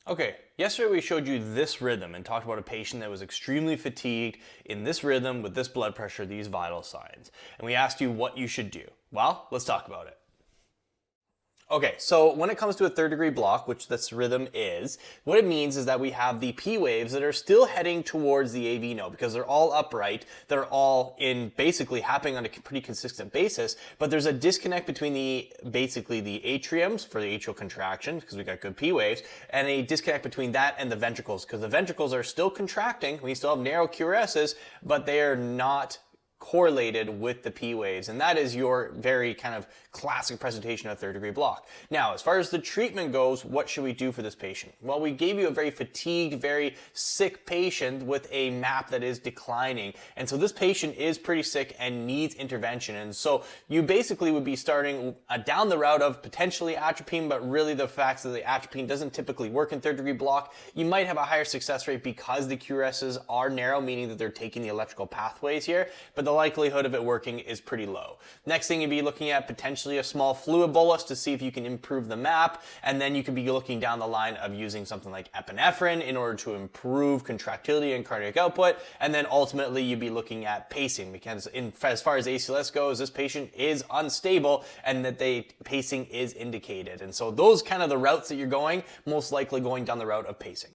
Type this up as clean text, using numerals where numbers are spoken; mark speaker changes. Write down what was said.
Speaker 1: Okay, yesterday we showed you this rhythm and talked about a patient that was extremely fatigued in this rhythm with this blood pressure, these vital signs. And we asked you what you should do. Well, let's talk about it. Okay, so when it comes to a third degree block, which this rhythm is, what it means is that we have the P waves that are still heading towards the AV node because they're all upright, they're all in basically happening on a pretty consistent basis, but there's a disconnect between the atriums for the atrial contraction because we got good P waves, and a disconnect between that and the ventricles because the ventricles are still contracting, we still have narrow QRSs, but they are not correlated with the P waves, and that is your very kind of classic presentation of third degree block. Now, as far as the treatment goes, what should we do for this patient? Well, we gave you a very fatigued, very sick patient with a map that is declining, and so this patient is pretty sick and needs intervention, and so you basically would be starting down the route of potentially atropine, but really the fact that the atropine doesn't typically work in third degree block. You might have a higher success rate because the QRSs are narrow, meaning that they're taking the electrical pathways here, but the likelihood of it working is pretty low. Next thing, you'd be looking at potentially a small fluid bolus to see if you can improve the map, and then you could be looking down the line of using something like epinephrine in order to improve contractility and cardiac output, and then ultimately you'd be looking at pacing because as far as ACLS goes, this patient is unstable and that pacing is indicated. And so those kind of the routes that you're going, most likely going down the route of pacing.